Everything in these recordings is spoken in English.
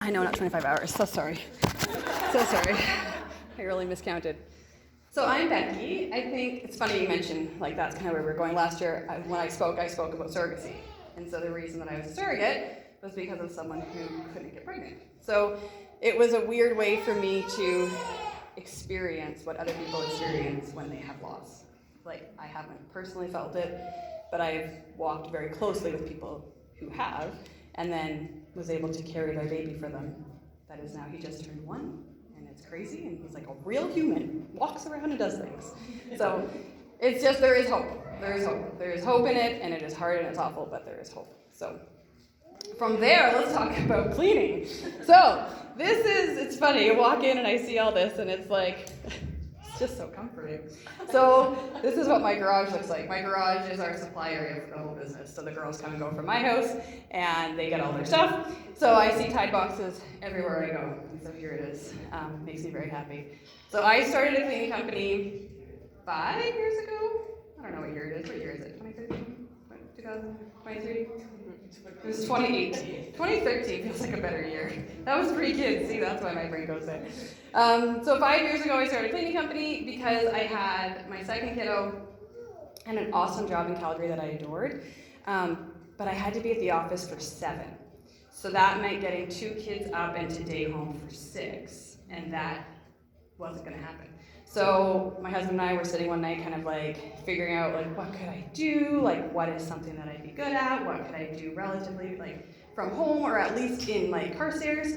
I know, not 25 hours. So sorry. So sorry. I really miscounted. So I'm Becky. I think it's funny you mentioned, like, that's kind of where we're going. Last year, when I spoke about surrogacy. And so the reason that I was a surrogate was because of someone who couldn't get pregnant. So it was a weird way for me to experience what other people experience when they have loss. Like, I haven't personally felt it, but I've walked very closely with people who have, and then was able to carry their baby for them. That is now, he just turned 1, and it's crazy, and he's like a real human, walks around and does things. So it's just, there is hope. There is hope. There is hope in it, and it is hard and it's awful, but there is hope. So from there, let's talk about cleaning. So it's funny, you walk in and I see all this, and it's like, it's just so comforting. So this is what my garage looks like. My garage is our supply area for the whole business. So the girls come and go from my house, and they get all their stuff. So I see Tide boxes everywhere I go. And so here it is. Makes me very happy. So I started a cleaning company 5 years ago. I don't know what year it is. What year is it? 2013? 2023? It was 2018. 2013 feels like a better year. That was 3 kids. See, that's why my brain goes there. So 5 years ago, I started a cleaning company because I had my second kiddo and an awesome job in Calgary that I adored. But I had to be at the office for 7. So that meant getting 2 kids up and to day home for 6. And that wasn't going to happen. So my husband and I were sitting one night kind of like figuring out like what could I do, like what is something that I'd be good at, what could I do relatively like from home or at least in like Carstairs.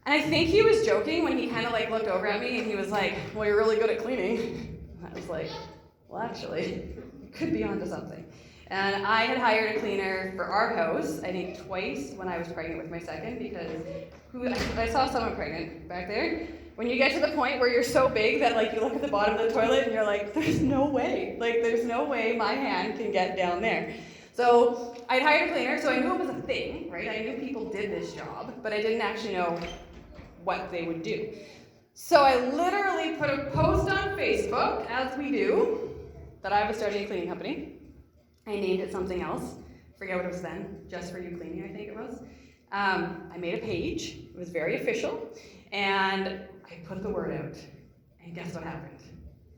And I think he was joking when he kind of like looked over at me and he was like, well, you're really good at cleaning. And I was like, well, actually, you could be onto something. And I had hired a cleaner for our house, I think twice when I was pregnant with my second, because I saw someone pregnant back there. When you get to the point where you're so big that like you look at the bottom of the toilet and you're like, there's no way. Like there's no way my hand can get down there. So I'd hired a cleaner, so I knew it was a thing, right? I knew people did this job, but I didn't actually know what they would do. So I literally put a post on Facebook, as we do, that I was starting a cleaning company. I named it something else. Forget what it was then. Just for You Cleaning, I think it was. I made a page. It was very official. And I put the word out. And guess what happened?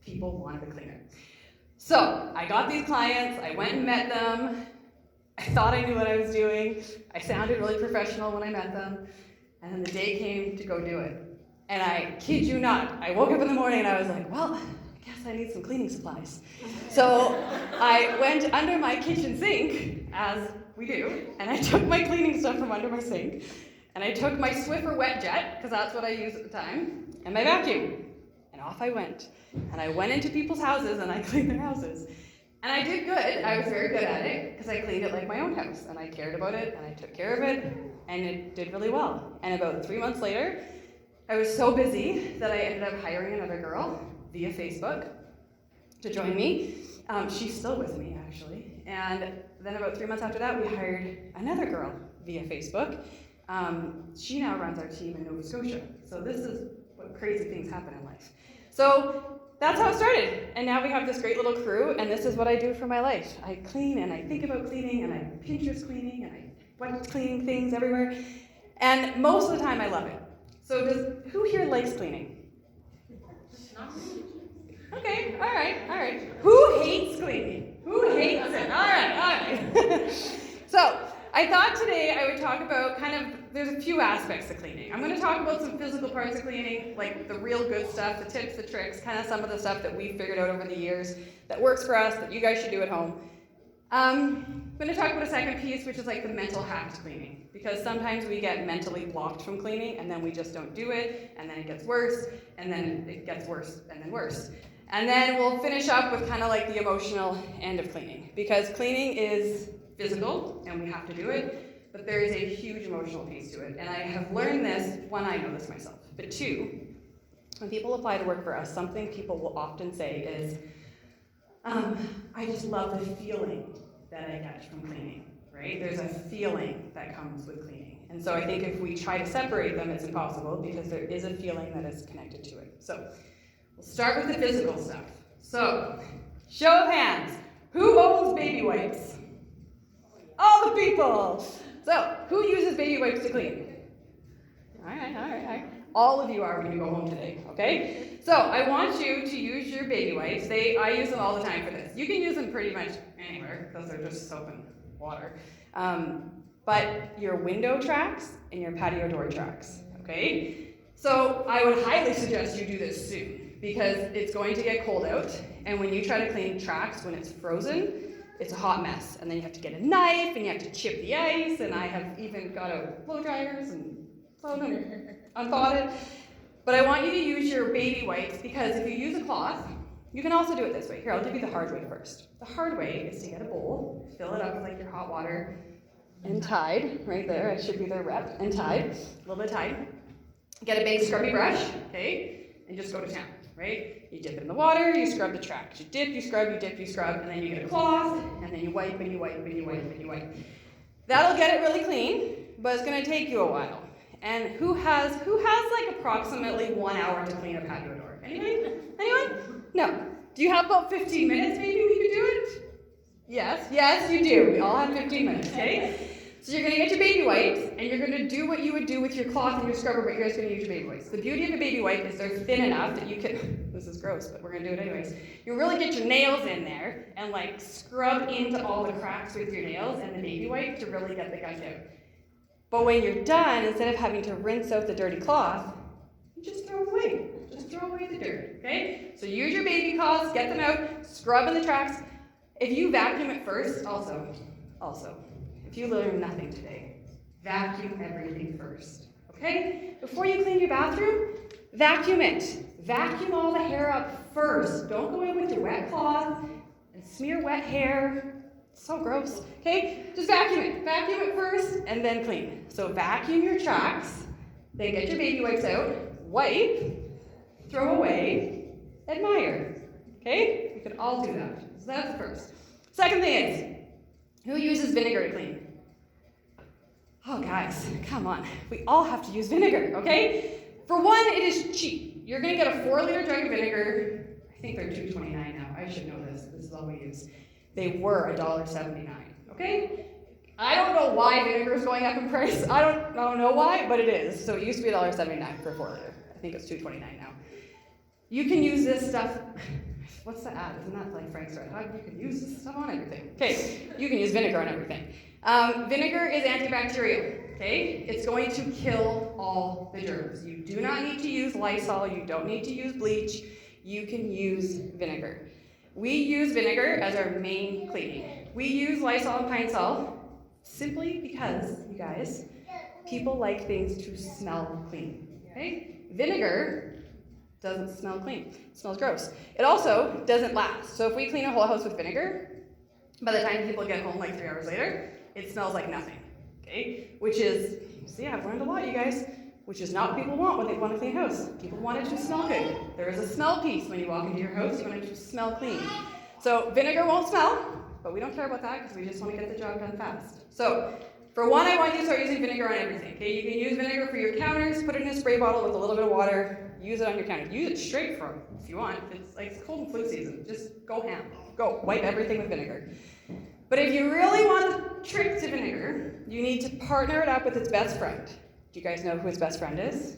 People wanted a cleaner. So I got these clients. I went and met them. I thought I knew what I was doing. I sounded really professional when I met them. And then the day came to go do it. And I kid you not, I woke up in the morning and I was like, well, I guess I need some cleaning supplies. So I went under my kitchen sink, as we do, and I took my cleaning stuff from under my sink, and I took my Swiffer wet jet, because that's what I used at the time, and my vacuum. And off I went. And I went into people's houses and I cleaned their houses. And I did good. I was very good at it, because I cleaned it like my own house, and I cared about it, and I took care of it, and it did really well. And about 3 months later, I was so busy that I ended up hiring another girl via Facebook to join me. She's still with me, actually. And then about 3 months after that, we hired another girl via Facebook. She now runs our team in Nova Scotia. So this is what crazy things happen in life. So that's how it started. And now we have this great little crew, and this is what I do for my life. I clean, and I think about cleaning, and I Pinterest cleaning, and I went cleaning things everywhere. And most of the time, I love it. So who here likes cleaning? Okay, all right. Who hates cleaning? Who hates it? All right. So I thought today I would talk about there's a few aspects of cleaning. I'm going to talk about some physical parts of cleaning, like the real good stuff, the tips, the tricks, kind of some of the stuff that we've figured out over the years that works for us, that you guys should do at home. I'm going to talk about a second piece, which is like the mental hack to cleaning. Because sometimes we get mentally blocked from cleaning, and then we just don't do it, and then it gets worse, and then it gets worse, and then worse. And then we'll finish up with kind of like the emotional end of cleaning. Because cleaning is physical, and we have to do it, but there is a huge emotional piece to it. And I have learned this, one, I know this myself, but two, when people apply to work for us, something people will often say is, I just love the feeling that I get from cleaning, right? There's a feeling that comes with cleaning. And so I think if we try to separate them, it's impossible because there is a feeling that is connected to it. So we'll start with the physical stuff. So, show of hands, who owns baby wipes? All the people. So, who uses baby wipes to clean? right. All of you are when you go home today, okay? So I want you to use your baby wipes. I use them all the time for this. You can use them pretty much anywhere because they're just soap and water. But your window tracks and your patio door tracks, okay? So I would highly suggest you do this soon because it's going to get cold out, and when you try to clean tracks when it's frozen, it's a hot mess. And then you have to get a knife and you have to chip the ice, and I have even got out blow dryers and blown them, unthawed it. But I want you to use your baby wipes because if you use a cloth, you can also do it this way. Here, I'll give you the hard way first. The hard way is to get a bowl, fill it up with like your hot water, and Tide, right there, I should be their rep, and Tide, a little bit of Tide. Get a big scrubby brush, okay, and just go to town, right? You dip it in the water, you scrub the tracks. You dip, you scrub, you dip, you scrub, and then you get a cloth, and then you wipe, and you wipe, and you wipe, and you wipe. That'll get it really clean, but it's gonna take you a while. And who has like approximately 1 hour to clean a patio door? Anybody? Anyone? No. Do you have about 15 minutes maybe we could do it? Yes, you do. We all have 15 minutes, okay? So you're gonna get your baby wipes, and you're gonna do what you would do with your cloth and your scrubber, but you're just gonna use your baby wipes. The beauty of a baby wipe is they're thin enough that you can, this is gross, but we're gonna do it anyways. You really get your nails in there and like scrub into all the cracks with your nails and the baby wipe to really get the gunk out. But when you're done, instead of having to rinse out the dirty cloth, you just throw it away. Just throw away the dirt, okay? So use your baby cloths, get them out, scrub in the tracks. If you vacuum it first, also, if you learn nothing today, vacuum everything first, okay? Before you clean your bathroom, vacuum it. Vacuum all the hair up first. Don't go in with your wet cloth and smear wet hair. It's so gross, okay? Just vacuum it. Vacuum it first and then clean. So vacuum your tracks, then get your baby wipes out, wipe, throw away, admire, okay? You can all do that. So that's the first. Second thing is, who uses vinegar to clean? Oh guys, come on. We all have to use vinegar, okay? For one, it is cheap. You're gonna get a 4-liter jug of vinegar. I think they're $2.29 now. I should know this. This is all we use. They were $1.79, okay? I don't know why vinegar is going up in price. I don't know why, but it is. So it used to be $1.79 for a 4-liter. I think it's $2.29 now. You can use this stuff. What's the ad? Isn't that like Frank's Red Hot? You can use this stuff on everything. Okay, you can use vinegar on everything. Vinegar is antibacterial, okay? It's going to kill all the germs. You do not need to use Lysol. You don't need to use bleach. You can use vinegar. We use vinegar as our main cleaning. We use Lysol and Pine Sol simply because, you guys, people like things to smell clean, okay? Vinegar doesn't smell clean. It smells gross. It also doesn't last. So if we clean a whole house with vinegar, by the time people get home like 3 hours later, it smells like nothing, okay? Which is, see, I've learned a lot, you guys, which is not what people want when they want to clean a house. People want it to smell good. There is a smell piece when you walk into your house. You want it to smell clean. So vinegar won't smell, but we don't care about that because we just want to get the job done fast. So for one, I want you to start using vinegar on everything, okay? You can use vinegar for your counters, put it in a spray bottle with a little bit of water, use it on your counter. Use it straight from if you want. It's cold and flu season. Just go ham. Go, wipe everything with vinegar. But if you really want the trick to vinegar, you need to partner it up with its best friend. Do you guys know who its best friend is?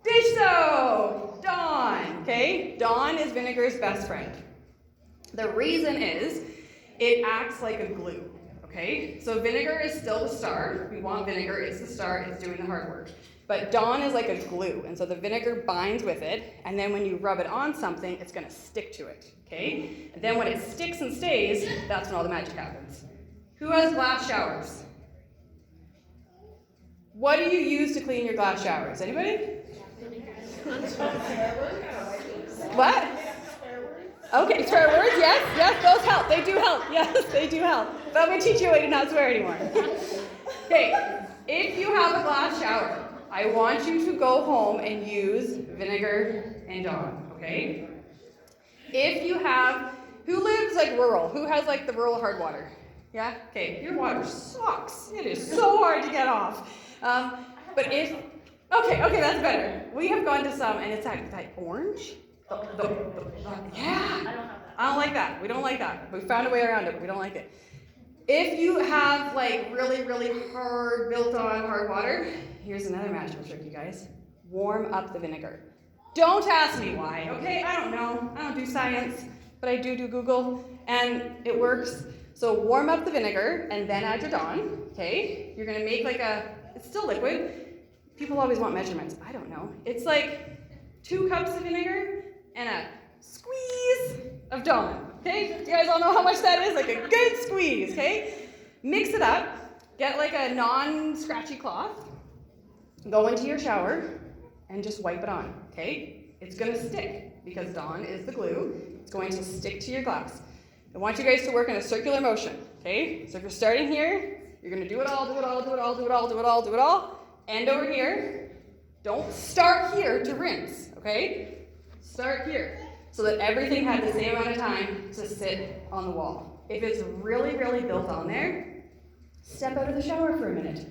Dish soap! Dawn, okay? Dawn is vinegar's best friend. The reason is it acts like a glue, okay? So vinegar is still the star. We want vinegar, it's the star, it's doing the hard work. But Dawn is like a glue, and so the vinegar binds with it, and then when you rub it on something, it's gonna stick to it, okay? And then when it sticks and stays, that's when all the magic happens. Who has glass showers? What do you use to clean your glass showers? Anybody? What? Okay, swear words, yes, those help. They do help, yes, they do help. But I'm gonna teach you a way to not swear anymore. Okay, if you have a glass shower, I want you to go home and use vinegar and Dawn, okay? If you have, who lives like rural? Who has like the rural hard water? Yeah? Okay, your water sucks. It is so hard to get off. But if, okay, that's better. We have gone to some, and it's that orange. Yeah. I don't like that. We don't like that. We found a way around it, but we don't like it. If you have like really, really hard, built-on hard water, here's another magical trick, you guys. Warm up the vinegar. Don't ask me why, okay? I don't know. I don't do science, but I do Google, and it works. So warm up the vinegar, and then add your Dawn, okay? You're gonna make like it's still liquid. People always want measurements. I don't know. It's like 2 cups of vinegar and a squeeze of Dawn, okay? You guys all know how much that is? Like a good squeeze, okay? Mix it up. Get like a non-scratchy cloth. Go into your shower and just wipe it on, okay? It's gonna stick because Dawn is the glue. It's going to stick to your glass. I want you guys to work in a circular motion, okay? So if you're starting here, you're gonna do it all, do it all, do it all, do it all, do it all, do it all. End over here. Don't start here to rinse, okay? Start here so that everything had the same amount of time to sit on the wall. If it's really, really built on there, step out of the shower for a minute.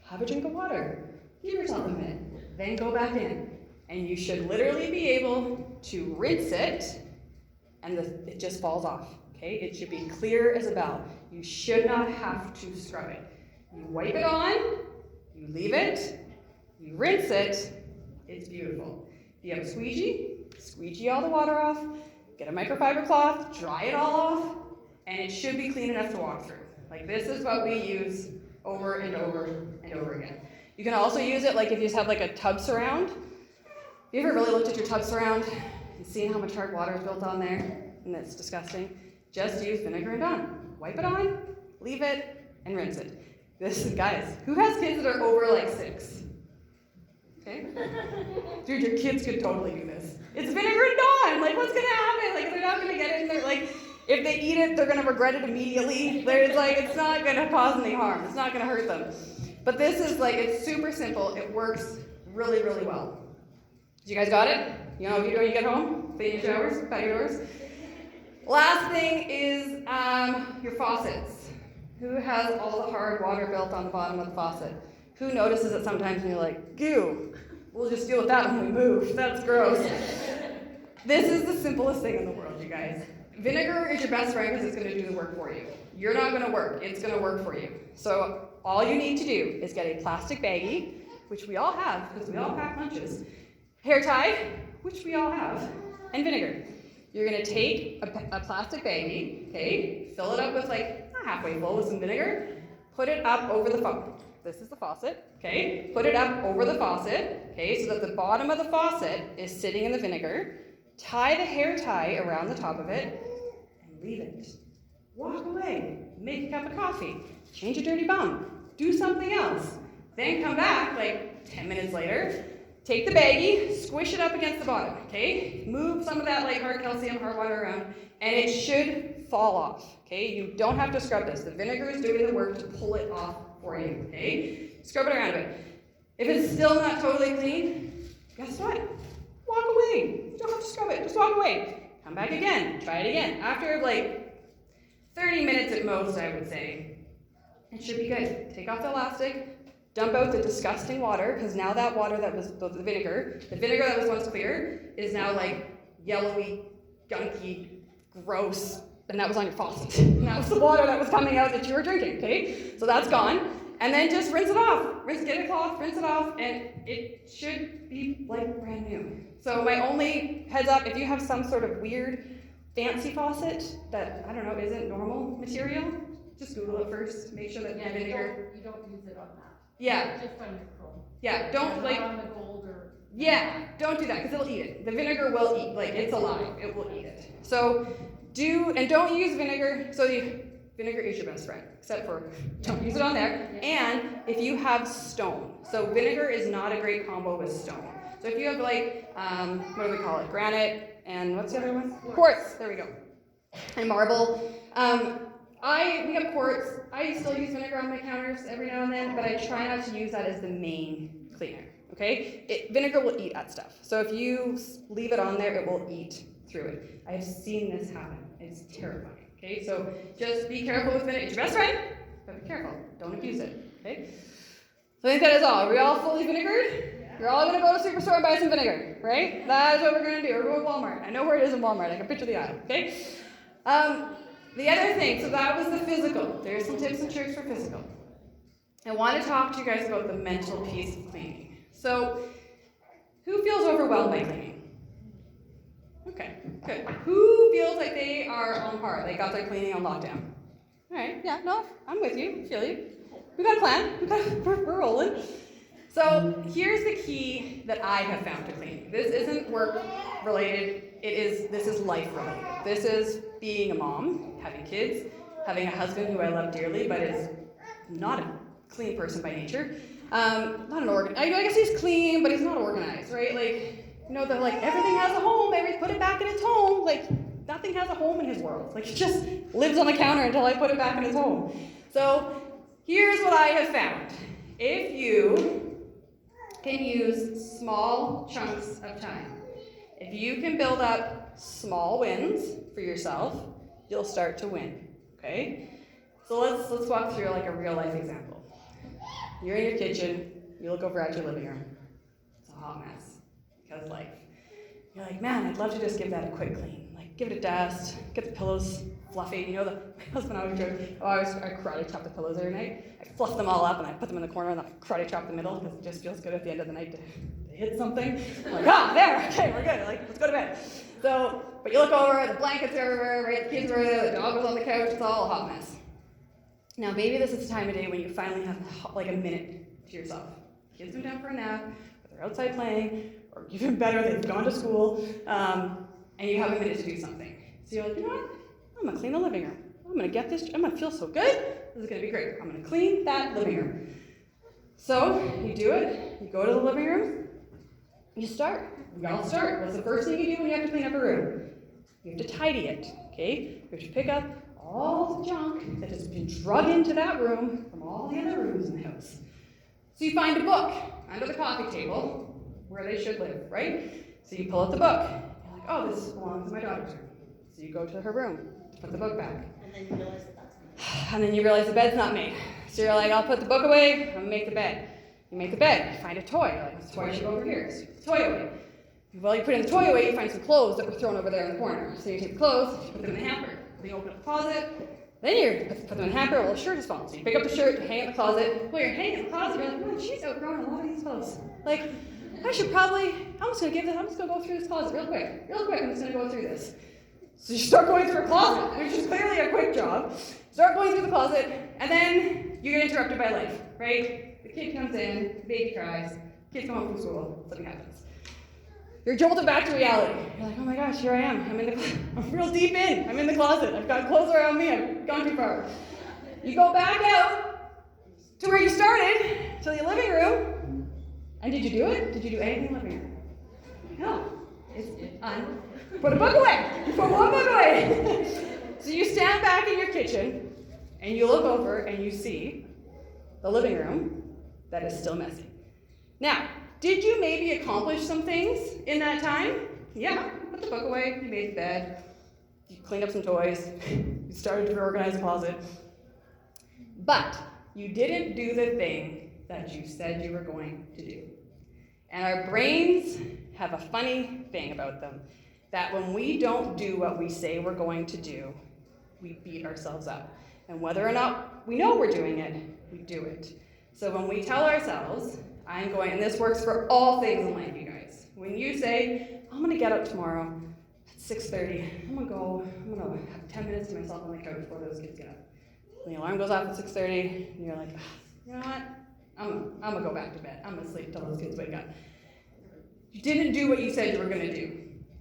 Have a drink of water. Give yourself a minute. Then go back in. And you should literally be able to rinse it and it just falls off, okay? It should be clear as a bell. You should not have to scrub it. You wipe it on, you leave it, you rinse it, it's beautiful. If you have a squeegee all the water off, get a microfiber cloth, dry it all off, and it should be clean enough to walk through. Like this is what we use over and over and over again. You can also use it like if you just have like a tub surround. Have you ever really looked at your tub surround and seen how much hard water is built on there? And it's disgusting. Just use vinegar and Dawn. Wipe it on, leave it, and rinse it. This is, guys, who has kids that are over like 6? Okay? Dude, your kids could totally do this. It's vinegar and Dawn. Like, what's gonna happen? Like, they're not gonna get it in there. Like, if they eat it, they're gonna regret it immediately. There's like, it's not gonna cause any harm. It's not gonna hurt them. But this is like, it's super simple. It works really, really well. You guys got it? You know what you do when you get home? Clean your showers, patio doors. Last thing is your faucets. Who has all the hard water built on the bottom of the faucet? Who notices it sometimes and you're like, goo, we'll just deal with that when we move. That's gross. This is the simplest thing in the world, you guys. Vinegar is your best friend because it's going to do the work for you. You're not going to work. It's going to work for you. So all you need to do is get a plastic baggie, which we all have because we all pack lunches, hair tie, which we all have, and vinegar. You're going to take a plastic baggie, okay, fill it up with like halfway full with some vinegar, put it up over the faucet. This is the faucet, okay? Put it up over the faucet, okay, so that the bottom of the faucet is sitting in the vinegar. Tie the hair tie around the top of it and leave it. Walk away, make a cup of coffee, change a dirty bum, do something else. Then come back like 10 minutes later, take the baggie, squish it up against the bottom, okay? Move some of that like hard calcium, hard water around, and it should fall off, okay? You don't have to scrub this. The vinegar is doing the work to pull it off for you, okay? Scrub it around a bit. If it's still not totally clean, guess what? Walk away. You don't have to scrub it, just walk away. Come back again, try it again. After like 30 minutes at most, I would say, it should be good. Take off the elastic, dump out the disgusting water, because now that water that was the vinegar that was once clear is now like yellowy, gunky, gross, and that was on your faucet. And that was the water that was coming out that you were drinking, okay? So that's gone. And then just rinse it off. Get a cloth, rinse it off, and it should be like brand new. So my only heads up, if you have some sort of weird, fancy faucet that, I don't know, isn't normal material, just Google it first. Make sure that the vinegar. You don't use it on that. Yeah. Just on your chrome. Yeah, don't like. Not on the gold or. Yeah, don't do that because it'll eat it. The vinegar will eat, like it's alive. It will eat it. So don't use vinegar. So the vinegar is your best friend, except for don't use it on there. And if you have stone, so vinegar is not a great combo with stone. So if you have like, what do we call it? Granite and what's the other one? Quartz. There we go. And marble. We have quartz. I still use vinegar on my counters every now and then, but I try not to use that as the main cleaner. Okay? Vinegar will eat at stuff. So if you leave it on there, it will eat through it. I've seen this happen. It's terrifying. Okay? So just be careful with vinegar. It's your best friend, but be careful. Don't abuse it. Okay? So I think that is all. Are we all fully vinegared? You're all going to go to the superstore and buy some vinegar, right? That is what we're going to do. We're going to Walmart. I know where it is in Walmart. I can picture the aisle. Okay? The other thing, so that was the physical. There's some tips and tricks for physical. I want to talk to you guys about the mental piece of cleaning. So, who feels overwhelmed by cleaning? Okay, good. Who feels like they are on par? They got their cleaning on lockdown? All right, yeah, no, I'm with you, I feel you. We got a plan, we're rolling. So here's the key that I have found to cleaning. This isn't work related, this is life related. This is being a mom, having kids, having a husband who I love dearly, but is not a clean person by nature. Not an I guess he's clean, but he's not organized, right? Like, you know, that like everything has a home, put it back in its home. Like, nothing has a home in his world. Like, he just lives on the counter until I put it back in his home. So here's what I have found. If you can use small chunks of time, if you can build up small wins for yourself, you'll start to win, okay? So let's walk through like a real life example. You're in your kitchen, you look over at your living room. It's a hot mess, because life. You're like, man, I'd love to just give that a quick clean. Like, give it a dust, get the pillows fluffy. You know, my husband always jokes, I karate chop the pillows every night. I fluff them all up and I put them in the corner and then I karate chop the middle because it just feels good at the end of the night to hit something. I'm like, there, okay, we're good. Like, let's go to bed. So, but you look over, the blankets are everywhere, right? The kids are there, the dog was on the couch, it's all a hot mess. Now, maybe this is the time of day when you finally have like a minute to yourself. Kids are down for a nap, or they're outside playing, or even better, they've gone to school, and you have a minute to do something. So you're like, you know what? I'm gonna clean the living room. I'm gonna get this, I'm gonna feel so good. This is gonna be great. I'm gonna clean that living room. So you do it, you go to the living room, you start. We all start. What's the first thing you do when you have to clean up a room? You have to tidy it, okay? You have to pick up all the junk that has been drug into that room from all the other rooms in the house. So you find a book under the coffee table where they should live, right? So you pull out the book. You're like, oh, this belongs in my daughter's room. So you go to her room, put the book back. And then you realize that that's not. And then you realize the bed's not made. So you're like, I'll put the book away, I'm gonna make the bed. You make the bed, you find a toy. You're like, this toy should go over here. So you put the toy away. While you put in the toy away, you find some clothes that were thrown over there in the corner. So you take the clothes, you put them in the hamper. Then you open up the closet, then you put them in the hamper, well, the shirt is fallen. So you pick up the shirt, you hang it in the closet. While you're hanging it in the closet, you're like, man, she's outgrown a lot of these clothes. Like, I'm just gonna go through this closet real quick, I'm just gonna go through this. So you start going through a closet, which is clearly a quick job. Start going through the closet, and then you get interrupted by life, right? The kid comes in, the baby cries, kids come home from school, something happens. You're jolted back to reality. You're like, oh my gosh, here I am. I'm real deep in. I'm in the closet. I've got clothes around me. I've gone too far. You go back out to where you started, to the living room. And did you do it? Did you do anything in the living room? No. Put a book away. You put one book away. So you stand back in your kitchen, and you look over, and you see the living room that is still messy. Now, did you maybe accomplish some things in that time? Yeah, put the book away, you made the bed, you cleaned up some toys, you started to reorganize the closet. But you didn't do the thing that you said you were going to do. And our brains have a funny thing about them, that when we don't do what we say we're going to do, we beat ourselves up. And whether or not we know we're doing it, we do it. So when we tell ourselves, I'm going, and this works for all things in life, you guys. When you say, I'm gonna get up tomorrow at 6:30, I'm gonna have 10 minutes to myself on the couch before those kids get up. And the alarm goes off at 6:30, and you're like, you know what? I'm gonna go back to bed. I'm gonna sleep until those kids wake up. You didn't do what you said you were gonna do.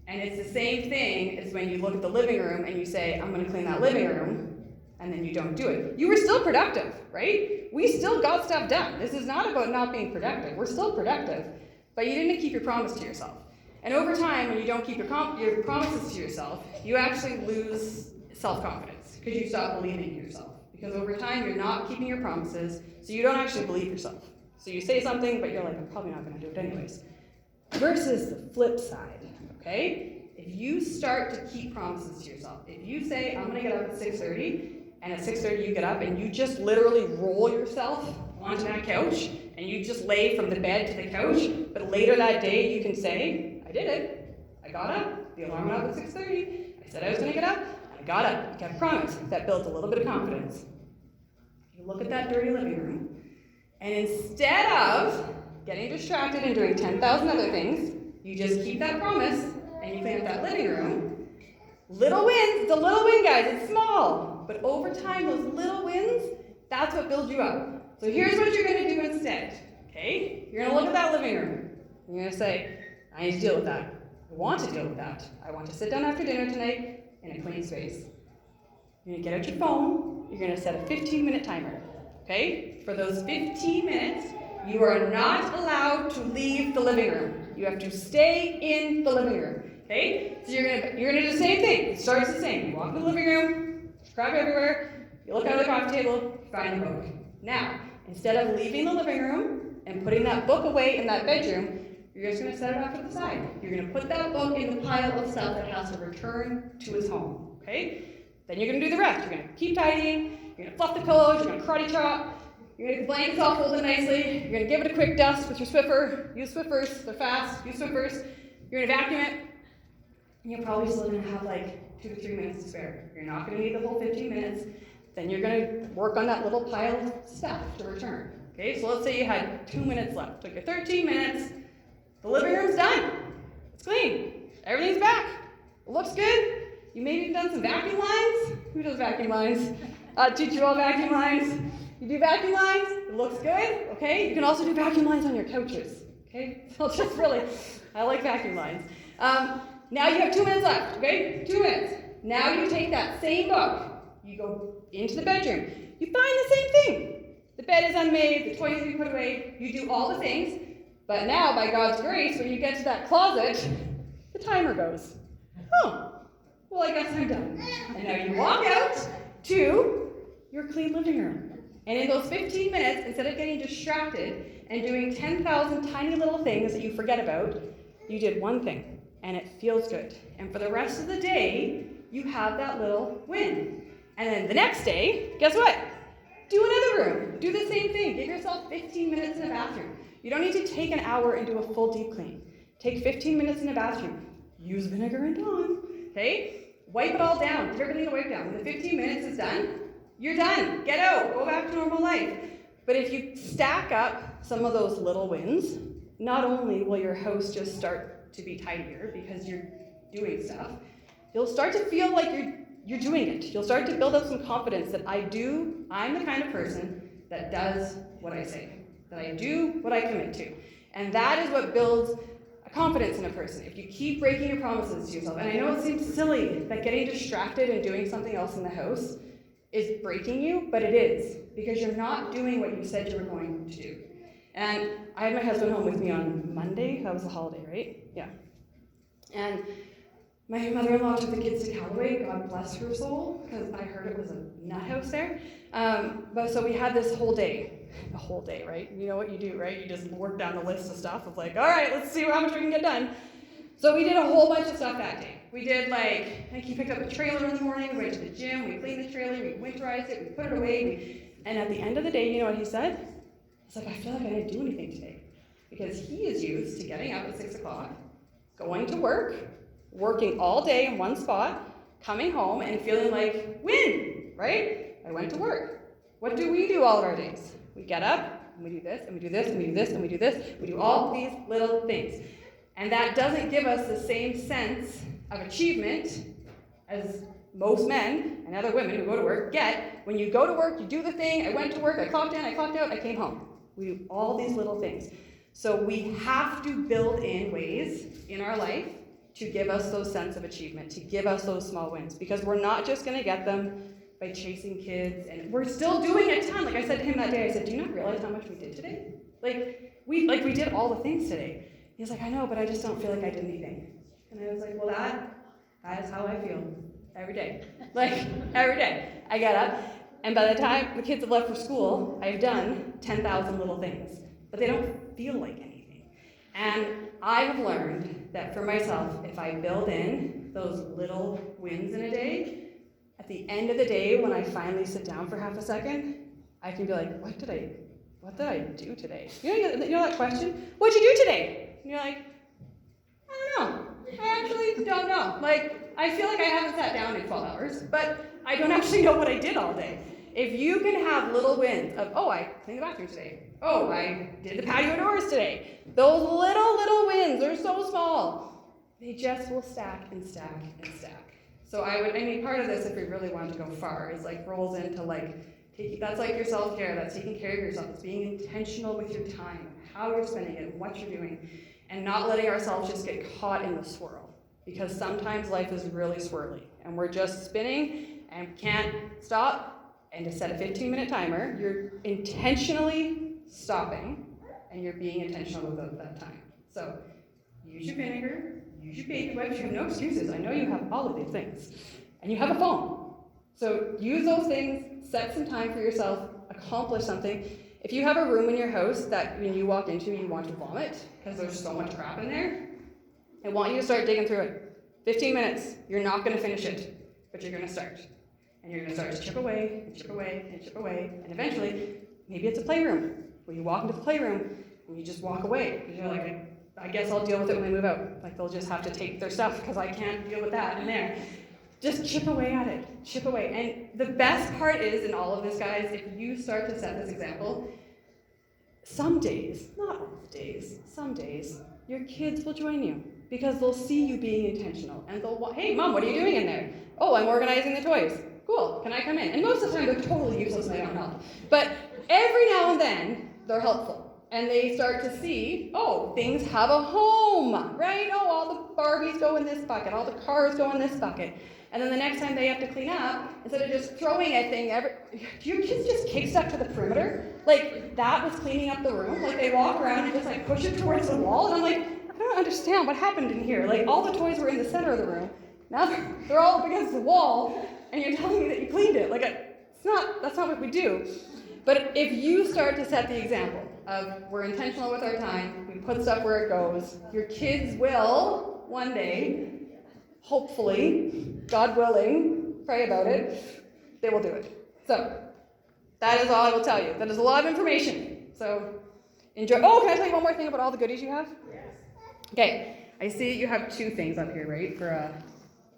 And it's the same thing as when you look at the living room and you say, I'm gonna clean that living room, and then you don't do it. You were still productive, right? We still got stuff done. This is not about not being productive. We're still productive, but you didn't keep your promise to yourself. And over time, when you don't keep your promises to yourself, you actually lose self-confidence because you stop believing in yourself. Because over time, you're not keeping your promises, so you don't actually believe yourself. So you say something, but you're like, I'm probably not gonna do it anyways. Versus the flip side, okay? If you start to keep promises to yourself, if you say, I'm gonna get up at 6:30, and at 6:30 you get up and you just literally roll yourself onto that couch and you just lay from the bed to the couch, but later that day you can say, I did it. I got up, the alarm went off at 6:30, I said I was gonna get up, and I got up, I kept promise. That built a little bit of confidence. You look at that dirty living room, and instead of getting distracted and doing 10,000 other things, you just keep that promise, and you clean up that living room. Little wins, it's a little win, guys, it's small. But over time, those little wins, that's what builds you up. So here's what you're gonna do instead, okay? You're gonna look at that living room. You're gonna say, I need to deal with that. I want to deal with that. I want to sit down after dinner tonight in a clean space. You're gonna get out your phone, you're gonna set a 15-minute timer, okay? For those 15 minutes, you are not allowed to leave the living room. You have to stay in the living room, okay? So you're gonna do the same thing. It starts the same. You walk in the living room, crap everywhere, you look under the coffee table, you find the book. Now, instead of leaving the living room and putting that book away in that bedroom, you're just gonna set it off to the side. You're gonna put that book in the pile of stuff that has to return to its home, okay? Then you're gonna do the rest. You're gonna keep tidying, you're gonna fluff the pillows, you're gonna karate chop, you're gonna get the blankets all folded nicely, you're gonna give it a quick dust with your Swiffer. Use Swiffers, they're fast, use Swiffers. You're gonna vacuum it, and you're probably still gonna have like 2 to 3 minutes to spare. You're not gonna need the whole 15 minutes. Then you're gonna work on that little pile of stuff to return. Okay, so let's say you had 2 minutes left. Took you 13 minutes, the living room's done. It's clean, everything's back. It looks good. You maybe have done some vacuum lines. Who does vacuum lines? Teach you all vacuum lines. You do vacuum lines, it looks good, okay? You can also do vacuum lines on your couches, okay? So just really, I like vacuum lines. Now you have 2 minutes left, okay? 2 minutes. Now you take that same book, you go into the bedroom, you find the same thing. The bed is unmade, the toys you put away, you do all the things, but now, by God's grace, when you get to that closet, the timer goes. Oh, well, I guess I'm done. And now you walk out to your clean living room. And in those 15 minutes, instead of getting distracted and doing 10,000 tiny little things that you forget about, you did one thing, and it feels good. And for the rest of the day, you have that little win. And then the next day, guess what? Do another room. Do the same thing. Give yourself 15 minutes in a bathroom. You don't need to take an hour and do a full deep clean. Take 15 minutes in a bathroom. Use vinegar and Dawn, okay? Wipe it all down. Give everything to wipe down. When the 15 minutes is done, you're done. Get out. Go back to normal life. But if you stack up some of those little wins, not only will your house just start to be tidier because you're doing stuff, you'll start to feel like you're doing it. You'll start to build up some confidence that I'm the kind of person that does what I say, that I do what I commit to. And that is what builds a confidence in a person. If you keep breaking your promises to yourself, and I know it seems silly that getting distracted and doing something else in the house is breaking you, but it is, because you're not doing what you said you were going to do. And I had my husband home with me on Monday. That was the holiday, right? Yeah. And my mother-in-law took the kids to Callaway, God bless her soul, because I heard it was a nut house there. But so we had this whole day, right? You know what you do, right? You just work down the list of stuff of like, all right, let's see how much we can get done. So we did a whole bunch of stuff that day. We did I think he picked up a trailer in the morning, we went to the gym, we cleaned the trailer, we winterized it, we put it away, and at the end of the day, you know what he said? He's like, I feel like I didn't do anything today. Because he is used to getting up at 6 o'clock, going to work, working all day in one spot, coming home and feeling like, win, right? I went to work. What do we do all of our days? We get up, and we do this, and we do this, and we do this, and we do this. We do all these little things. And that doesn't give us the same sense of achievement as most men and other women who go to work get. When you go to work, you do the thing, I went to work, I clocked in, I clocked out, I came home. We do all these little things. So we have to build in ways in our life to give us those sense of achievement, to give us those small wins, because we're not just going to get them by chasing kids, and we're still doing a ton. Like I said to him that day, I said, do you not realize how much we did today? We did all the things today. He's like, I know, but I just don't feel like I did anything. And I was like, well, that is how I feel every day. Every day. I get up, and by the time the kids have left for school, I've done 10,000 little things, but they don't feel like anything. And I've learned that for myself, if I build in those little wins in a day, at the end of the day, when I finally sit down for half a second, I can be like, what did I do today? You know that question? What'd you do today? And you're like, I don't know. I actually don't know. Like, I feel like I haven't sat down in 12 hours, but I don't actually know what I did all day. If you can have little wins of, oh, I cleaned the bathroom today. Oh, I did the patio doors today. Those little wins are so small. They just will stack and stack and stack. So I mean, part of this, if we really wanted to go far, is like rolls into like, that's like your self-care, that's taking care of yourself, it's being intentional with your time, how you're spending it, what you're doing, and not letting ourselves just get caught in the swirl. Because sometimes life is really swirly, and we're just spinning and can't stop. And to set a 15-minute timer, you're intentionally stopping, and you're being intentional with that time. So use your vinegar, use your baby wipes. You have no excuses. I know you have all of these things. And you have a phone. So use those things, set some time for yourself, accomplish something. If you have a room in your house that when you walk into, you want to vomit, because there's so much crap in there, I want you to start digging through it. 15 minutes. You're not going to finish it, but you're going to start. And you're going to start to chip away, and chip away, and chip away, and eventually, maybe it's a playroom, where you walk into the playroom, and you just walk away, because you're like, I guess I'll deal with it when they move out. Like, they'll just have to take their stuff, because I can't deal with that in there. Just chip away at it, chip away. And the best part is, in all of this, guys, if you start to set this example, some days, not all the days, some days, your kids will join you, because they'll see you being intentional, and they'll, hey, Mom, what are you doing in there? Oh, I'm organizing the toys. Cool, can I come in? And most of the time they're totally useless and they don't help. But every now and then, they're helpful. And they start to see, oh, things have a home, right? Oh, all the Barbies go in this bucket, all the cars go in this bucket. And then the next time they have to clean up, instead of just throwing a thing, do your kids just kick stuff to the perimeter? Like, that was cleaning up the room? Like, they walk around and just like push it towards the wall? And I'm like, I don't understand what happened in here. Like, all the toys were in the center of the room. Now they're all up against the wall. And you're telling me that you cleaned it. Like, that's not what we do. But if you start to set the example of we're intentional with our time, we put stuff where it goes, your kids will, one day, hopefully, God willing, pray about it, they will do it. So, that is all I will tell you. That is a lot of information. So, enjoy. Oh, can I tell you one more thing about all the goodies you have? Yes. Okay, I see you have two things up here, right? For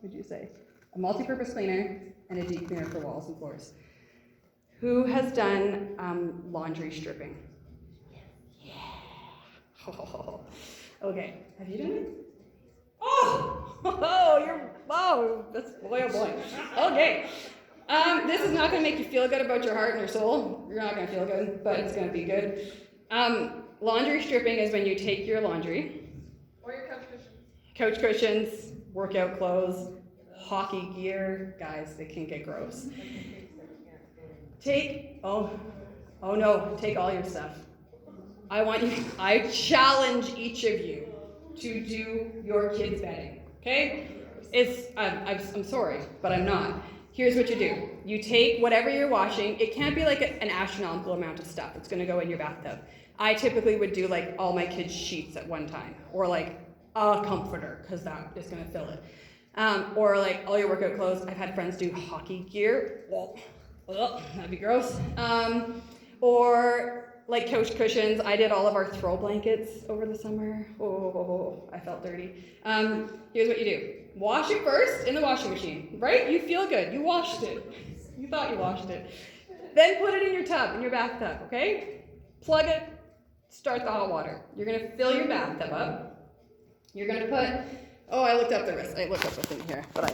what did you say? A multi-purpose cleaner and a deep cleaner for walls and floors. Who has done laundry stripping? Yeah. Oh. Okay. Have you done it? Oh, that's boy, oh boy. Okay. This is not going to make you feel good about your heart and your soul. You're not going to feel good, but it's going to be good. Laundry stripping is when you take your laundry. Or your couch cushions. Couch cushions, workout clothes, hockey gear, guys, they can get gross. Take all your stuff. I challenge each of you to do your kids' bedding, okay? I'm sorry, but I'm not. Here's what you do. You take whatever you're washing. It can't be like an astronomical amount of stuff. It's gonna go in your bathtub. I typically would do like all my kids' sheets at one time, or like a comforter, because that is gonna fill it. Or like all your workout clothes. I've had friends do hockey gear. That'd be gross. Or like couch cushions. I did all of our throw blankets over the summer. Oh, I felt dirty. Here's what you do. Wash it first in the washing machine, right? You feel good. You washed it. You thought you washed it. Then put it in your tub, in your bathtub, okay? Plug it, start the hot water. You're gonna fill your bathtub up. You're gonna put, I looked up the thing here, but